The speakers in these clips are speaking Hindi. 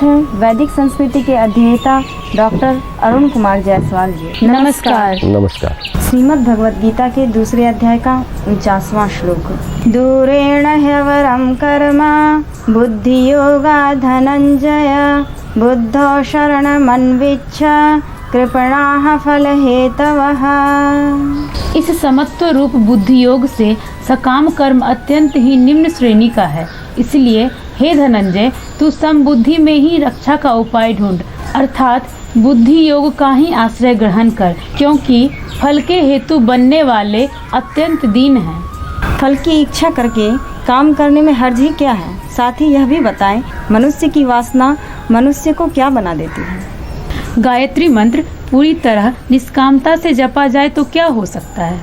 हैं वैदिक संस्कृति के अध्येता डॉक्टर अरुण कुमार जायसवाल जी। नमस्कार। नमस्कार। श्रीमद् भगवद गीता के दूसरे अध्याय का 49वां श्लोक। दूरेण ह्यवरं कर्म बुद्धि योगा धनंजय बुद्धो शरणमन्विच्छ कृपणाः फलहेतवः। इस समत्व रूप बुद्धि योग से सकाम कर्म अत्यंत ही निम्न श्रेणी का है। इसलिए हे धनंजय, तू समबुद्धि में ही रक्षा का उपाय ढूंढ, अर्थात बुद्धि योग का ही आश्रय ग्रहण कर, क्योंकि फल के हेतु बनने वाले अत्यंत दीन हैं। फल की इच्छा करके काम करने में हर्ज ही क्या है? साथ ही यह भी बताएं, मनुष्य की वासना मनुष्य को क्या बना देती है? गायत्री मंत्र पूरी तरह निष्कामता से जपा जाए तो क्या हो सकता है?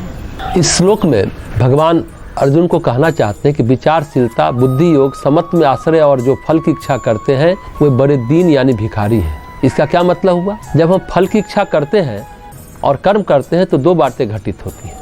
इस श्लोक में भगवान अर्जुन को कहना चाहते हैं कि विचारशीलता, बुद्धि योग, समत्व में आश्रय और जो फल की इच्छा करते हैं वे बड़े दीन यानी भिखारी हैं। इसका क्या मतलब हुआ? जब हम फल की इच्छा करते हैं और कर्म करते हैं तो दो बातें घटित होती हैं।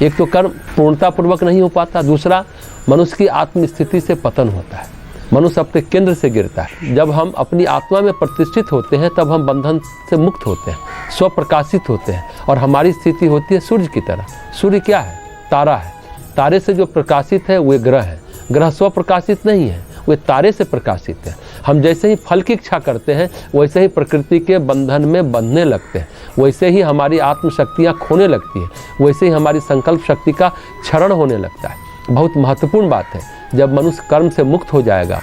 एक तो कर्म पूर्णता पूर्वक नहीं हो पाता, दूसरा मनुष्य की आत्मस्थिति से पतन होता है, मनुष्य अपने केंद्र से गिरता है। जब हम अपनी आत्मा में प्रतिष्ठित होते हैं तब हम बंधन से मुक्त होते हैं, स्वप्रकाशित होते हैं और हमारी स्थिति होती है सूर्य की तरह। सूर्य क्या है? तारा है। तारे से जो प्रकाशित है वे ग्रह है। ग्रह स्व प्रकाशित नहीं है, वे तारे से प्रकाशित है। हम जैसे ही फल की इच्छा करते हैं वैसे ही प्रकृति के बंधन में बंधने लगते हैं, वैसे ही हमारी आत्मशक्तियाँ खोने लगती है, वैसे ही हमारी संकल्प शक्ति का क्षरण होने लगता है। बहुत महत्वपूर्ण बात है, जब मनुष्य कर्म से मुक्त हो जाएगा,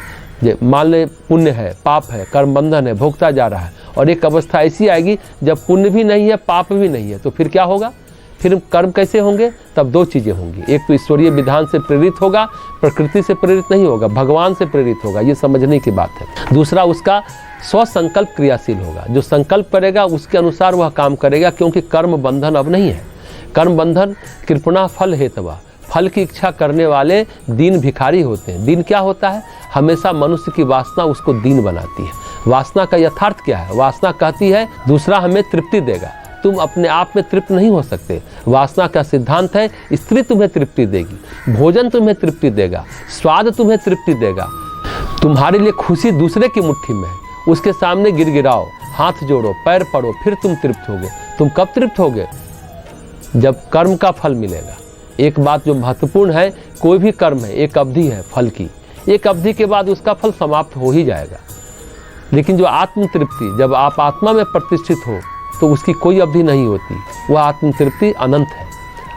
मान ले पुण्य है, पाप है, कर्म बंधन है, भोगता जा रहा है, और एक अवस्था ऐसी आएगी जब पुण्य भी नहीं है, पाप भी नहीं है, तो फिर क्या होगा? फिर कर्म कैसे होंगे? तब दो चीज़ें होंगी। एक तो ईश्वरीय विधान से प्रेरित होगा, प्रकृति से प्रेरित नहीं होगा, भगवान से प्रेरित होगा, ये समझने की बात है। दूसरा, उसका स्वसंकल्प क्रियाशील होगा। जो संकल्प करेगा उसके अनुसार वह काम करेगा, क्योंकि कर्म बंधन अब नहीं है। कर्म बंधन कृपणा फल हेतवा, फल की इच्छा करने वाले दीन भिखारी होते हैं। दीन क्या होता है? हमेशा मनुष्य की वासना उसको दीन बनाती है। वासना का यथार्थ क्या है? वासना कहती है दूसरा हमें तृप्ति देगा, तुम अपने आप में तृप्त नहीं हो सकते। वासना का सिद्धांत है स्त्री तुम्हें तृप्ति देगी, भोजन तुम्हें तृप्ति देगा, स्वाद तुम्हें तृप्ति देगा। तुम्हारे लिए खुशी दूसरे की मुट्ठी में है, उसके सामने गिड़गिड़ाओ, हाथ जोड़ो, पैर पड़ो, फिर तुम तृप्त होगे। तुम कब तृप्त होगे? जब कर्म का फल मिलेगा। एक बात जो महत्वपूर्ण है, कोई भी कर्म है एक अवधि है फल की, एक अवधि के बाद उसका फल समाप्त हो ही जाएगा। लेकिन जो आत्म तृप्ति, जब आप आत्मा में प्रतिष्ठित हो तो उसकी कोई अवधि नहीं होती, वह आत्म तृप्ति अनंत है।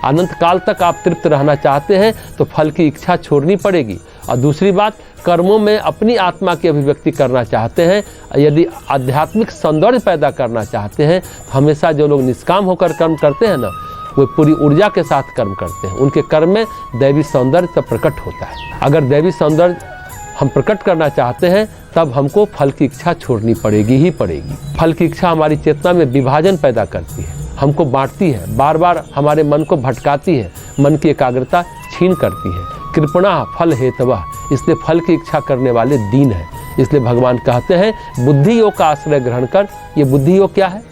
अनंत काल तक आप तृप्त रहना चाहते हैं तो फल की इच्छा छोड़नी पड़ेगी। और दूसरी बात, कर्मों में अपनी आत्मा की अभिव्यक्ति करना चाहते हैं, यदि आध्यात्मिक सौंदर्य पैदा करना चाहते हैं, तो हमेशा जो लोग निष्काम होकर कर्म करते हैं ना, वे पूरी ऊर्जा के साथ कर्म करते हैं। उनके कर्म में दैवी सौंदर्य तब प्रकट होता है। अगर दैवी सौंदर्य हम प्रकट करना चाहते हैं तब हमको फल की इच्छा छोड़नी पड़ेगी ही पड़ेगी। फल की इच्छा हमारी चेतना में विभाजन पैदा करती है, हमको बांटती है, बार बार हमारे मन को भटकाती है, मन की एकाग्रता छीन करती है। कृपणा फल हेतवा, इसलिए फल की इच्छा करने वाले दीन है। इसलिए भगवान कहते हैं बुद्धि योग का आश्रय ग्रहण कर। ये बुद्धि योग क्या है?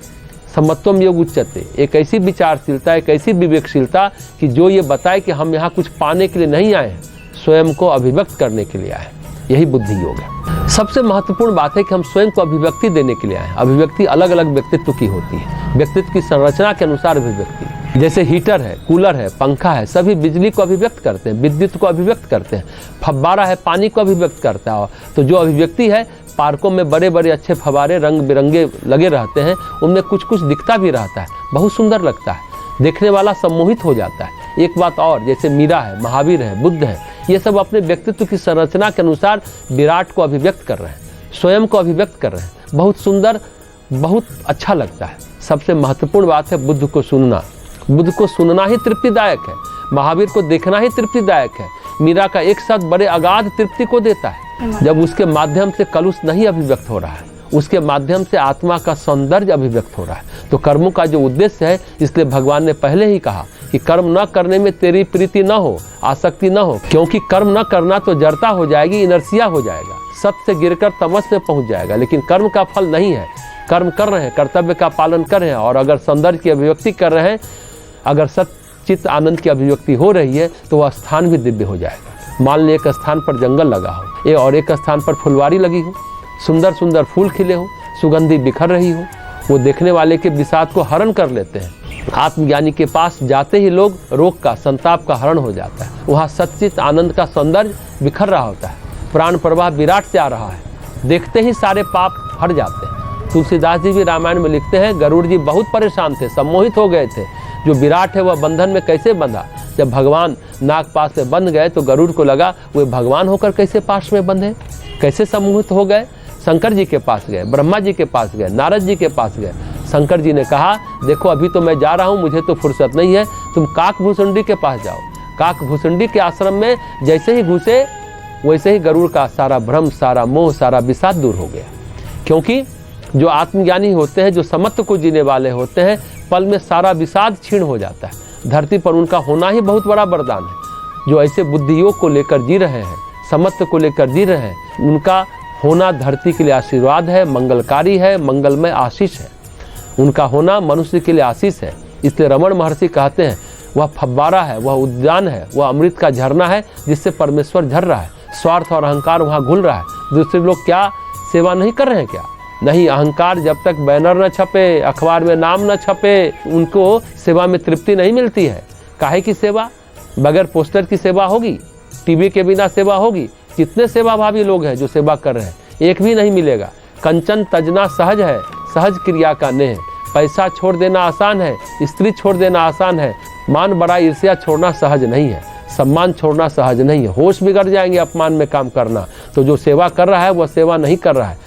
समत्वम योग उच्चते, एक ऐसी विचारशीलता, एक ऐसी विवेकशीलता कि जो ये बताए कि हम यहाँ कुछ पाने के लिए नहीं आए हैं, स्वयं को अभिव्यक्त करने के लिए आए हैं। यही बुद्धि योग है। सबसे महत्वपूर्ण बात है कि हम स्वयं को अभिव्यक्ति देने के लिए आए हैं। अभिव्यक्ति अलग अलग व्यक्तित्व की होती है, व्यक्तित्व की संरचना के अनुसार अभिव्यक्ति। जैसे हीटर है, कूलर है, पंखा है, सभी बिजली को अभिव्यक्त करते हैं, विद्युत को अभिव्यक्त करते हैं। फव्वारा है, पानी को अभिव्यक्त करता है। तो जो अभिव्यक्ति है, पार्कों में बड़े बड़े अच्छे फव्वारे रंग बिरंगे लगे रहते हैं, उनमें कुछ कुछ दिखता भी रहता है, बहुत सुंदर लगता है, देखने वाला सम्मोहित हो जाता है। एक बात और, जैसे मीरा है, महावीर है, बुद्ध है, ये सब अपने व्यक्तित्व की संरचना के अनुसार विराट को अभिव्यक्त कर रहे हैं, स्वयं को अभिव्यक्त कर रहे हैं। बहुत सुंदर, बहुत अच्छा लगता है। सबसे महत्वपूर्ण बात है बुद्ध को सुनना। बुद्ध को सुनना ही तृप्तिदायक है, महावीर को देखना ही तृप्तिदायक है। मीरा का एक शब्द बड़े अगाध तृप्ति को देता है। जब उसके माध्यम से कलुष नहीं अभिव्यक्त हो रहा है, उसके माध्यम से आत्मा का सौंदर्य अभिव्यक्त हो रहा है। तो कर्मों का जो उद्देश्य है, इसलिए भगवान ने पहले ही कहा कि कर्म न करने में तेरी प्रीति न हो, आसक्ति न हो, क्योंकि कर्म न करना तो जड़ता हो जाएगी, इनर्सिया हो जाएगा, सत्य से गिरकर तमस में पहुंच जाएगा। लेकिन कर्म का फल नहीं है। कर्म कर रहे हैं, कर्तव्य का पालन कर रहे हैं, और अगर सौंदर्य की अभिव्यक्ति कर रहे हैं, अगर सच्चित आनंद की अभिव्यक्ति हो रही है, तो वह स्थान भी दिव्य हो जाएगा। मान ली एक स्थान पर जंगल लगा हो और एक स्थान पर फुलवारी लगी हो, सुंदर सुंदर फूल खिले हो, सुगंधी बिखर रही हो, वो देखने वाले के विषाद को हरण कर लेते हैं। आत्मज्ञानी के पास जाते ही लोग रोग का, संताप का हरण हो जाता है। वहाँ सच्चित आनंद का सौंदर्य बिखर रहा होता है, प्राण प्रवाह विराट से आ रहा है, देखते ही सारे पाप हट जाते हैं। तुलसीदास जी भी रामायण में लिखते हैं, गरुड़ जी बहुत परेशान थे, सम्मोहित हो गए थे, जो विराट है वह बंधन में कैसे बंधा। जब भगवान नागपाश में बंध गए तो गरुड़ को लगा वे भगवान होकर कैसे पाश में बंधे, कैसे सम्मोहित हो गए। शंकर जी के पास गए, ब्रह्मा जी के पास गए, नारद जी के पास गए। शंकर जी ने कहा, देखो अभी तो मैं जा रहा हूँ, मुझे तो फुर्सत नहीं है, तुम काकभूषुंडी के पास जाओ। काकभूषुंडी के आश्रम में जैसे ही घुसे वैसे ही गरुड़ का सारा भ्रम, सारा मोह, सारा विषाद दूर हो गया। क्योंकि जो आत्मज्ञानी होते हैं, जो समत्व को जीने वाले होते हैं, पल में सारा विषाद क्षीण हो जाता है। धरती पर उनका होना ही बहुत बड़ा वरदान है। जो ऐसे बुद्धि योग को लेकर जी रहे हैं, समत्व को लेकर जी रहे हैं, उनका होना धरती के लिए आशीर्वाद है, मंगलकारी है, मंगलमय आशीष है। उनका होना मनुष्य के लिए आशीष है। इसलिए रमण महर्षि कहते हैं, वह फव्वारा है, वह उद्यान है, वह अमृत का झरना है जिससे परमेश्वर झर रहा है। स्वार्थ और अहंकार वहाँ घुल रहा है। दूसरे लोग क्या सेवा नहीं कर रहे हैं क्या? नहीं, अहंकार जब तक बैनर न छपे, अखबार में नाम न छपे, उनको सेवा में तृप्ति नहीं मिलती है। काहे की सेवा? बगैर पोस्टर की सेवा होगी? टीवी के बिना सेवा होगी? कितने सेवाभावी लोग हैं जो सेवा कर रहे हैं, एक भी नहीं मिलेगा। कंचन तजना सहज है, सहज क्रिया का नेह। पैसा छोड़ देना आसान है, स्त्री छोड़ देना आसान है, मान बड़ा ईर्ष्या छोड़ना सहज नहीं है, सम्मान छोड़ना सहज नहीं है। होश बिगड़ जाएंगे अपमान में काम करना। तो जो सेवा कर रहा है वह सेवा नहीं कर रहा है।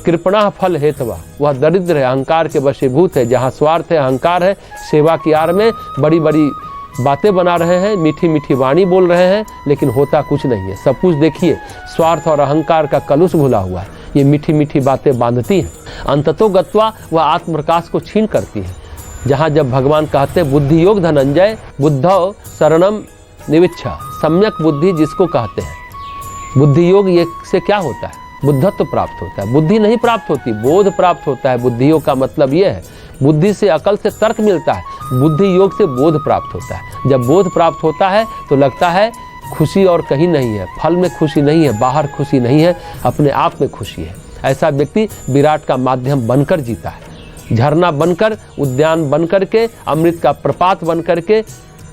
कृपणा फल हेतवा, वह दरिद्र है, अहंकार के वशीभूत है। जहाँ स्वार्थ है, अहंकार है, सेवा की आड़ में बड़ी बड़ी बातें बना रहे हैं, मीठी मीठी वाणी बोल रहे हैं, लेकिन होता कुछ नहीं है। सब कुछ देखिए, स्वार्थ और अहंकार का कलुष घुला हुआ है। ये मीठी मीठी बातें बांधती हैं, अंततो गत्वा वह आत्म प्रकाश को छीन करती है। जहाँ जब भगवान कहते हैं बुद्धि योग धनंजय बुद्धौ शरणम निविच्छा, सम्यक बुद्धि जिसको कहते हैं। बुद्धि योग ये से क्या होता है? बुद्धत्व प्राप्त होता है। बुद्धि नहीं प्राप्त होती, बोध प्राप्त होता है। बुद्धि योग का मतलब ये है, बुद्धि से अकल से तर्क मिलता है, बुद्धि योग से बोध प्राप्त होता है। जब बोध प्राप्त होता है तो लगता है खुशी और कहीं नहीं है, फल में खुशी नहीं है, बाहर खुशी नहीं है, अपने आप में खुशी है। ऐसा व्यक्ति विराट का माध्यम बनकर जीता है, झरना बनकर, उद्यान बनकर के, अमृत का प्रपात बनकर के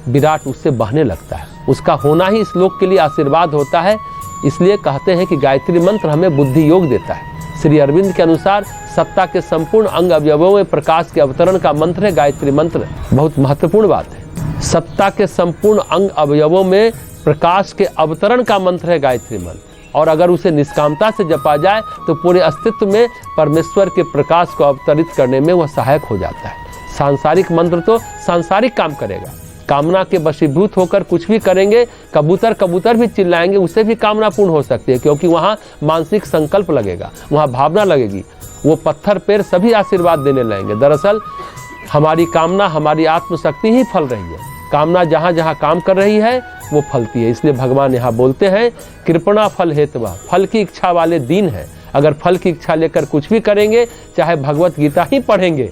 विराट उससे बहने लगता है। उसका होना ही इस लोक के लिए आशीर्वाद होता है। इसलिए कहते हैं कि गायत्री मंत्र हमें बुद्धि योग देता है। श्री अरविंद के अनुसार सत्ता के संपूर्ण अंग अवयवों में प्रकाश के अवतरण का मंत्र है गायत्री मंत्र। बहुत महत्वपूर्ण बात है। सत्ता के संपूर्ण अंग अवयवों में प्रकाश के अवतरण का मंत्र है गायत्री मंत्र। और अगर उसे निष्कामता से जपा जाए तो पूरे अस्तित्व में परमेश्वर के प्रकाश को अवतरित करने में वह सहायक हो जाता है। सांसारिक मंत्र तो सांसारिक काम करेगा, कामना के वशीभूत होकर कुछ भी करेंगे, कबूतर कबूतर भी चिल्लाएंगे, उससे भी कामना पूर्ण हो सकती है, क्योंकि वहाँ मानसिक संकल्प लगेगा, वहाँ भावना लगेगी। वो पत्थर पेड़ सभी आशीर्वाद देने लगेंगे। दरअसल हमारी कामना, हमारी आत्मशक्ति ही फल रही है। कामना जहाँ जहाँ काम कर रही है वो फलती है। इसलिए भगवान यहाँ बोलते हैं, कृपणा फल हेतवा, फल की इच्छा वाले दीन है। अगर फल की इच्छा लेकर कुछ भी करेंगे, चाहे भगवत गीता ही पढ़ेंगे,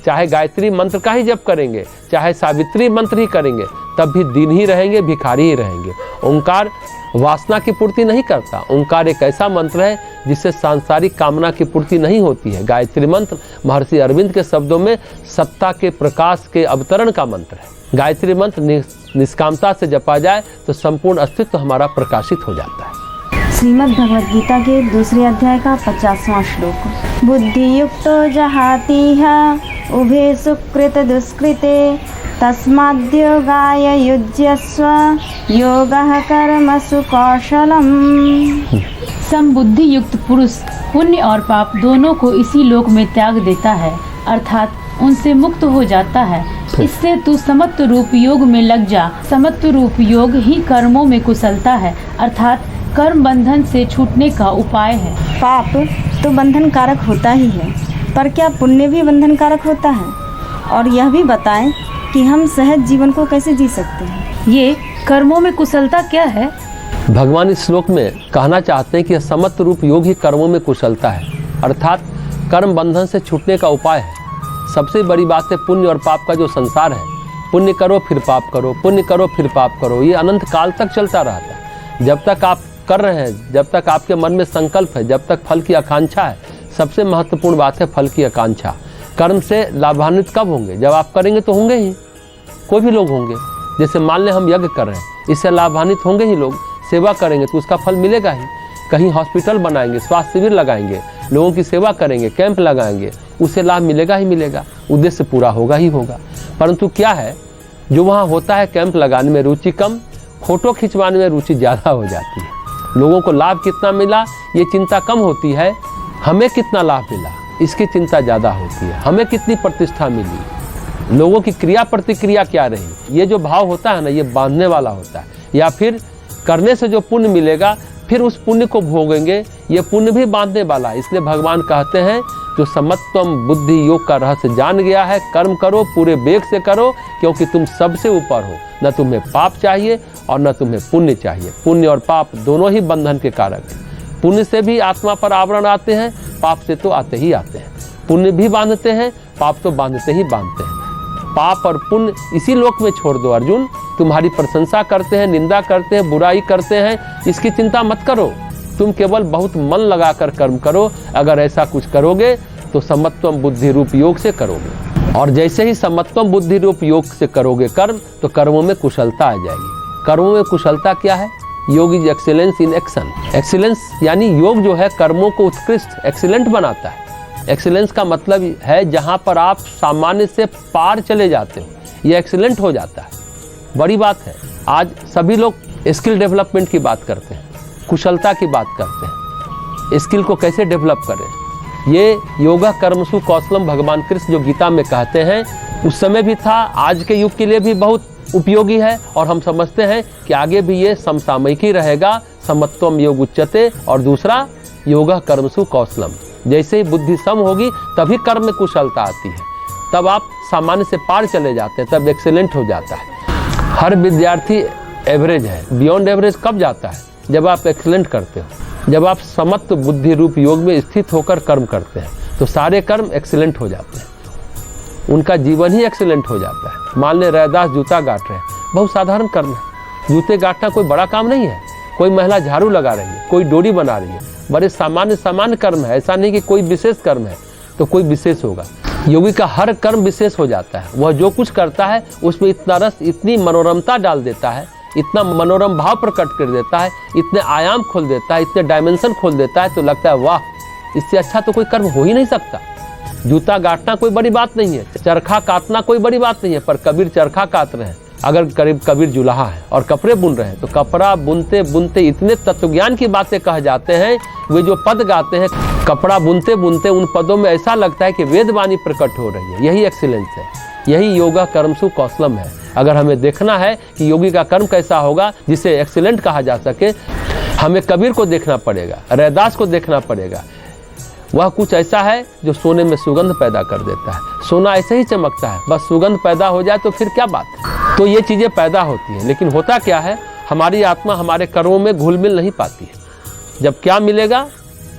चाहे गायत्री मंत्र का ही जप करेंगे, चाहे सावित्री मंत्र ही करेंगे, तब भी दीन ही रहेंगे, भिखारी ही रहेंगे। ओंकार वासना की पूर्ति नहीं करता। ओंकार एक ऐसा मंत्र है जिससे सांसारिक कामना की पूर्ति नहीं होती है। गायत्री मंत्र महर्षि अरविंद के शब्दों में सत्ता के प्रकाश के अवतरण का मंत्र है। गायत्री मंत्र निष्कामता से जपा जाए तो संपूर्ण अस्तित्व हमारा प्रकाशित हो जाता है। श्रीमद् भगवद गीता के दूसरे अध्याय का 50वां श्लोक। बुद्धि युक्तो जहातीह उभे सुकृत दुष्कृते तस्माद्योगाय युज्यस्व योगः कर्मसु कौशलम्। समबुद्धि युक्त पुरुष पुण्य और पाप दोनों को इसी लोक में त्याग देता है, अर्थात उनसे मुक्त हो जाता है। इससे तू समत्व रूप योग में लग जा। समत्व रूप योग ही कर्मों में कुशलता है, अर्थात कर्म बंधन से छूटने का उपाय है। पाप तो बंधन कारक होता ही है, पर क्या पुण्य भी बंधन कारक होता है? और यह भी बताएं कि हम सहज जीवन को कैसे जी सकते हैं। ये कर्मों में कुशलता क्या है? भगवान इस श्लोक में कहना चाहते हैं कि समत्व रूप योग ही कर्मों में कुशलता है, अर्थात कर्म बंधन से छूटने का उपाय है। सबसे बड़ी बात है पुण्य और पाप का जो संसार है। पुण्य करो फिर पाप करो, पुण्य करो फिर पाप करो, ये अनंत काल तक चलता रहता है। जब तक आप कर रहे हैं, जब तक आपके मन में संकल्प है, जब तक फल की आकांक्षा है, सबसे महत्वपूर्ण बात है फल की आकांक्षा। कर्म से लाभान्वित कब होंगे? जब आप करेंगे तो होंगे ही, कोई भी लोग होंगे। जैसे मान लें हम यज्ञ कर रहे हैं, इससे लाभान्वित होंगे ही लोग। सेवा करेंगे तो उसका फल मिलेगा ही। कहीं हॉस्पिटल बनाएंगे, स्वास्थ्य शिविर लगाएंगे, लोगों की सेवा करेंगे, कैंप लगाएंगे, उससे लाभ मिलेगा ही मिलेगा, उद्देश्य पूरा होगा ही होगा। परंतु क्या है, जो वहाँ होता है कैंप लगाने में रुचि कम, फोटो खिंचवाने में रुचि ज़्यादा हो जाती है। लोगों को लाभ कितना मिला ये चिंता कम होती है, हमें कितना लाभ मिला इसकी चिंता ज़्यादा होती है। हमें कितनी प्रतिष्ठा मिली, लोगों की क्रिया प्रतिक्रिया क्या रही, ये जो भाव होता है ना, ये बांधने वाला होता है। या फिर करने से जो पुण्य मिलेगा, फिर उस पुण्य को भोगेंगे, ये पुण्य भी बांधने वाला है। इसलिए भगवान कहते हैं जो समत्वम बुद्धि योग का रहस्य जान गया है, कर्म करो, पूरे वेग से करो, क्योंकि तुम सबसे ऊपर हो। न तुम्हें पाप चाहिए और न तुम्हें पुण्य चाहिए। पुण्य और पाप दोनों ही बंधन के कारक हैं। पुण्य से भी आत्मा पर आवरण आते हैं, पाप से तो आते ही आते हैं। पुण्य भी बांधते हैं, पाप तो बांधते ही बांधते हैं। पाप और पुण्य इसी लोक में छोड़ दो अर्जुन। तुम्हारी प्रशंसा करते हैं, निंदा करते हैं, बुराई करते हैं, इसकी चिंता मत करो। तुम केवल बहुत मन लगाकर कर्म करो। अगर ऐसा कुछ करोगे तो समत्वम बुद्धि रूप योग से करोगे, और जैसे ही समत्वम बुद्धि रूप योग से करोगे कर्म, तो कर्मों में कुशलता आ जाएगी। कर्मों में कुशलता क्या है? योग is excellence in action. Excellence यानी योग जो है कर्मों को उत्कृष्ट एक्सीलेंट बनाता है। एक्सीलेंस का मतलब है जहाँ पर आप सामान्य से पार चले जाते हो, ये एक्सीलेंट हो जाता है। बड़ी बात है। आज सभी लोग स्किल डेवलपमेंट की बात करते हैं, कुशलता की बात करते हैं। स्किल को कैसे डेवलप करें, ये योगा कर्मसु कौशलम भगवान कृष्ण जो गीता में कहते हैं, उस समय भी था, आज के युग के लिए भी बहुत उपयोगी है, और हम समझते हैं कि आगे भी ये समसामयिक ही रहेगा। समत्वम योग उच्यते, और दूसरा योगा कर्मसु कौशलम। जैसे ही बुद्धि सम होगी तभी कर्म में कुशलता आती है, तब आप सामान्य से पार चले जाते हैं, तब एक्सीलेंट हो जाता है। हर विद्यार्थी एवरेज है, बियॉन्ड एवरेज कब जाता है? जब आप एक्सीलेंट करते हो, जब आप समत्व बुद्धि रूप योग में स्थित होकर कर्म करते हैं, तो सारे कर्म एक्सीलेंट हो जाते हैं, उनका जीवन ही एक्सीलेंट हो जाता है। मान ले रैदास जूता गांठ रहे हैं, बहुत साधारण कर्म है। जूते गांठना कोई बड़ा काम नहीं है। कोई महिला झाड़ू लगा रही है, कोई डोरी बना रही है, बड़े सामान्य कर्म है। ऐसा नहीं कि कोई विशेष कर्म है तो कोई विशेष होगा। योगी का हर कर्म विशेष हो जाता है। वह जो कुछ करता है उसमें इतना रस, इतनी मनोरमता डाल देता है, इतना मनोरम भाव प्रकट कर देता है, इतने आयाम खोल देता है, इतने डायमेंशन खोल देता है, तो लगता है वाह, इससे अच्छा तो कोई कर्म हो ही नहीं सकता। जूता गांठना कोई बड़ी बात नहीं है, चरखा काटना कोई बड़ी बात नहीं है, पर कबीर चरखा काट रहे हैं। अगर करीब कबीर जुलाहा है और कपड़े बुन रहे हैं, तो कपड़ा बुनते बुनते इतने तत्वज्ञान की बातें कह जाते हैं। वे जो पद गाते हैं, कपड़ा बुनते बुनते उन पदों में ऐसा लगता है कि वेदवाणी प्रकट हो रही है। यही एक्सीलेंस है, यही योगा कर्मसु कौशलम है। अगर हमें देखना है कि योगी का कर्म कैसा होगा जिसे एक्सीलेंट कहा जा सके, हमें कबीर को देखना पड़ेगा, रैदास को देखना पड़ेगा। वह कुछ ऐसा है जो सोने में सुगंध पैदा कर देता है। सोना ऐसे ही चमकता है, बस सुगंध पैदा हो जाए तो फिर क्या बात है। तो ये चीज़ें पैदा होती हैं, लेकिन होता क्या है, हमारी आत्मा हमारे कर्मों में घुल मिल नहीं पाती है। जब क्या मिलेगा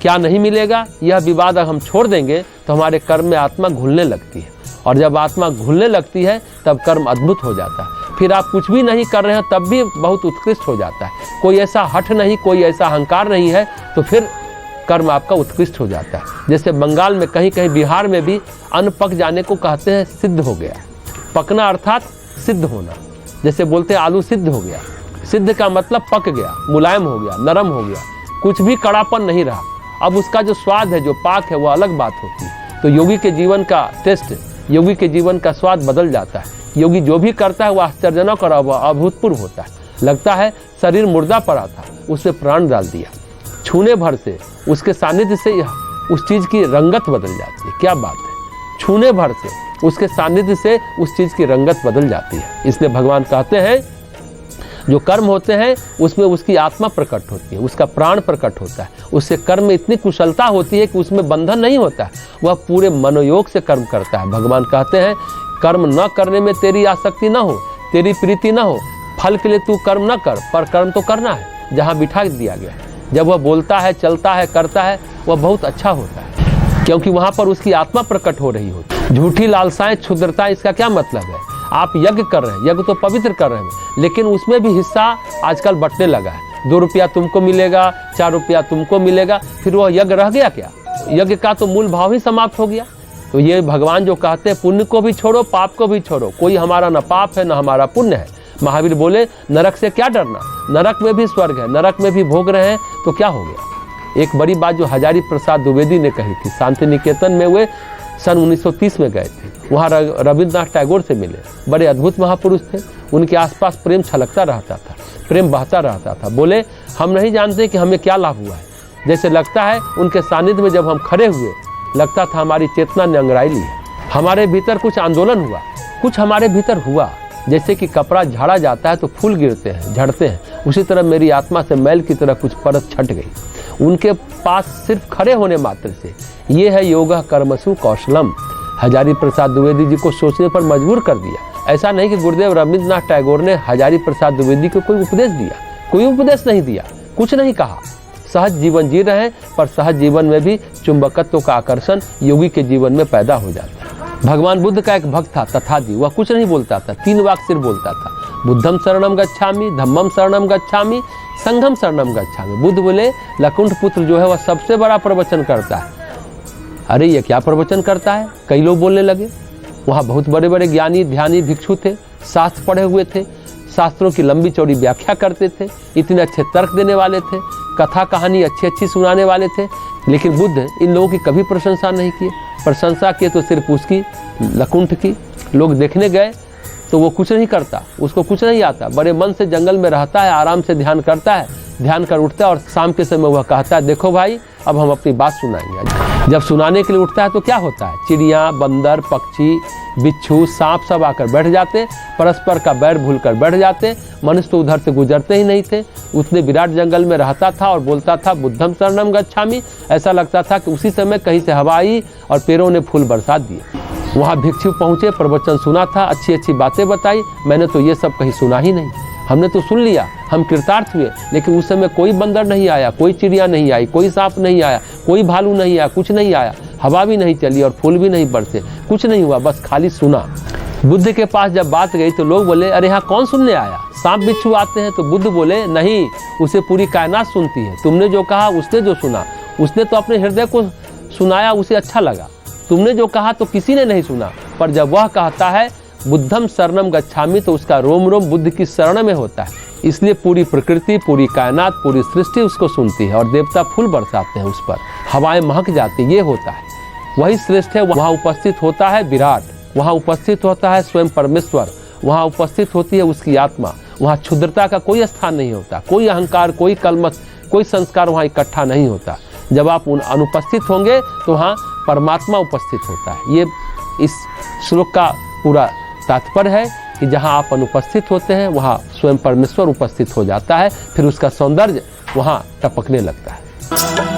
क्या नहीं मिलेगा यह विवाद हम छोड़ देंगे, तो हमारे कर्म में आत्मा घुलने लगती है, और जब आत्मा घुलने लगती है तब कर्म अद्भुत हो जाता है। फिर आप कुछ भी नहीं कर रहे हैं तब भी बहुत उत्कृष्ट हो जाता है। कोई ऐसा हठ नहीं, कोई ऐसा अहंकार नहीं है, तो फिर कर्म आपका उत्कृष्ट हो जाता है। जैसे बंगाल में कहीं कहीं, बिहार में भी अन्न पक जाने को कहते हैं सिद्ध हो गया। पकना अर्थात सिद्ध होना। जैसे बोलते हैं आलू सिद्ध हो गया, सिद्ध का मतलब पक गया, मुलायम हो गया, नरम हो गया, कुछ भी कड़ापन नहीं रहा। अब उसका जो स्वाद है, जो पाक है, वो अलग बात होती है। तो योगी के जीवन का टेस्ट, योगी के जीवन का स्वाद बदल जाता है। योगी जो भी करता है वह आश्चर्यजनक और अभूतपूर्व होता है। लगता है शरीर मुर्दा पड़ा था, उससे प्राण डाल दिया। छूने भर से, उसके सानिध्य से उस चीज़ की रंगत बदल जाती है। क्या बात है, छूने भर से, उसके सानिध्य से उस चीज़ की रंगत बदल जाती है। इसलिए भगवान कहते हैं जो कर्म होते हैं उसमें उसकी आत्मा प्रकट होती है, उसका प्राण प्रकट होता है, उससे कर्म में इतनी कुशलता होती है कि उसमें बंधन नहीं होता है। वह पूरे मनोयोग से कर्म करता है। भगवान कहते हैं कर्म न करने में तेरी आसक्ति न हो, तेरी प्रीति न हो, फल के लिए तू कर्म न कर, पर कर्म तो करना है जहाँ बिठा दिया गया है। जब वह बोलता है, चलता है, करता है, वह बहुत अच्छा होता है, क्योंकि वहाँ पर उसकी आत्मा प्रकट हो रही होती है। झूठी लालसाएं, क्षुद्रता, इसका क्या मतलब है? आप यज्ञ कर रहे हैं, यज्ञ तो पवित्र कर रहे हैं, लेकिन उसमें भी हिस्सा आजकल बंटने लगा है। 2 रुपया तुमको मिलेगा, 4 रुपया तुमको मिलेगा, फिर वह यज्ञ रह गया क्या? यज्ञ का तो मूल भाव ही समाप्त हो गया। तो ये भगवान जो कहते हैं पुण्य को भी छोड़ो, पाप को भी छोड़ो, कोई हमारा न पाप है न हमारा पुण्य है। महावीर बोले नरक से क्या डरना, नरक में भी स्वर्ग है, नरक में भी भोग रहे हैं तो क्या हो गया। एक बड़ी बात जो हजारी प्रसाद द्विवेदी ने कही थी, शांति निकेतन में वे सन 1930 में गए थे, वहाँ रविन्द्रनाथ टैगोर से मिले। बड़े अद्भुत महापुरुष थे, उनके आसपास प्रेम छलकता रहता था, प्रेम बहता रहता था। बोले हम नहीं जानते कि हमें क्या लाभ हुआ है, जैसे लगता है उनके सानिध्य में जब हम खड़े हुए लगता था हमारी चेतना ने अंगड़ाई ली है, हमारे भीतर कुछ आंदोलन हुआ, कुछ हमारे भीतर हुआ। जैसे कि कपड़ा झाड़ा जाता है तो फूल गिरते हैं, झड़ते हैं, उसी तरह मेरी आत्मा से मैल की तरह कुछ परत छट गई उनके पास सिर्फ खड़े होने मात्र से। ये है योगा कर्मसु कौशलम। हजारी प्रसाद द्विवेदी जी को सोचने पर मजबूर कर दिया। ऐसा नहीं कि गुरुदेव रविन्द्रनाथ टैगोर ने हजारी प्रसाद द्विवेदी को कोई उपदेश दिया, कोई उपदेश नहीं दिया, कुछ नहीं कहा। सहज जीवन जी रहे हैं, पर सहज जीवन में भी चुंबकत्व का आकर्षण योगी के जीवन में पैदा हो जाता है। भगवान बुद्ध का एक भक्त था तथाजी, वह कुछ नहीं बोलता था, 3 वाक्य सिर्फ बोलता था, बुद्धम शरणम गच्छामि, धम्मम शरणम गच्छामि, संघम शरणम गच्छामि। बुद्ध बोले लकुंठ पुत्र जो है वह सबसे बड़ा प्रवचन करता है। अरे ये क्या प्रवचन करता है, कई लोग बोलने लगे। वहाँ बहुत बड़े बड़े ज्ञानी ध्यानी भिक्षु थे, शास्त्र पढ़े हुए थे, शास्त्रों की लंबी चौड़ी व्याख्या करते थे, इतने अच्छे तर्क देने वाले थे, कथा कहानी अच्छी अच्छी सुनाने वाले थे। लेकिन बुद्ध इन लोगों की कभी प्रशंसा नहीं किए। प्रशंसा किए तो सिर्फ उसकी लकुंठ की। लोग देखने गए तो वो कुछ नहीं करता, उसको कुछ नहीं आता, बड़े मन से जंगल में रहता है, आराम से ध्यान करता है, ध्यान कर उठता है और शाम के समय वह कहता है देखो भाई अब हम अपनी बात सुनाएंगे। जब सुनाने के लिए उठता है तो क्या होता है, चिड़िया, बंदर, पक्षी, बिच्छू, सांप सब आकर बैठ जाते, परस्पर का बैर भूलकर बैठ जाते। मनुष्य तो उधर से गुजरते ही नहीं थे। उतने विराट जंगल में रहता था और बोलता था बुद्धम शरणम गच्छामि। ऐसा लगता था कि उसी समय कहीं से हवा आई और पेड़ों ने फूल बरसात दिए। वहाँ भिक्षु पहुँचे, प्रवचन सुना था, अच्छी अच्छी बातें बताई। मैंने तो ये सब कहीं सुना ही नहीं, हमने तो सुन लिया, हम कृतार्थ हुए। लेकिन उस समय कोई बंदर नहीं आया, कोई चिड़िया नहीं आई, कोई सांप नहीं आया, कोई भालू नहीं आया, कुछ नहीं आया, हवा भी नहीं चली और फूल भी नहीं बरसे, कुछ नहीं हुआ, बस खाली सुना। बुद्ध के पास जब बात गई तो लोग बोले अरे यहाँ कौन सुनने आया, सांप बिच्छू आते हैं। तो बुद्ध बोले नहीं, उसे पूरी कायनात सुनती है। तुमने जो कहा, उसने जो सुना, उसने तो अपने हृदय को सुनाया, उसे अच्छा लगा। तुमने जो कहा तो किसी ने नहीं सुना, पर जब वह कहता है बुद्धम शरणम गच्छामि तो उसका रोम रोम बुद्ध की शरण में होता है। इसलिए पूरी प्रकृति, पूरी कायनात, पूरी सृष्टि उसको सुनती है और देवता फूल बरसाते हैं उस पर, हवाएं महक जाती। ये होता है, वही श्रेष्ठ है। वहाँ उपस्थित होता है विराट, वहाँ उपस्थित होता है स्वयं परमेश्वर, वहाँ उपस्थित होती है उसकी आत्मा। वहाँ क्षुद्रता का कोई स्थान नहीं होता, कोई अहंकार, कोई कलमश, कोई संस्कार वहाँ इकट्ठा नहीं होता। जब आप अनुपस्थित होंगे तो वहाँ परमात्मा उपस्थित होता है। ये इस श्लोक का पूरा तात्पर्य है कि जहाँ आप अनुपस्थित होते हैं वहाँ स्वयं परमेश्वर उपस्थित हो जाता है, फिर उसका सौंदर्य वहाँ टपकने लगता है।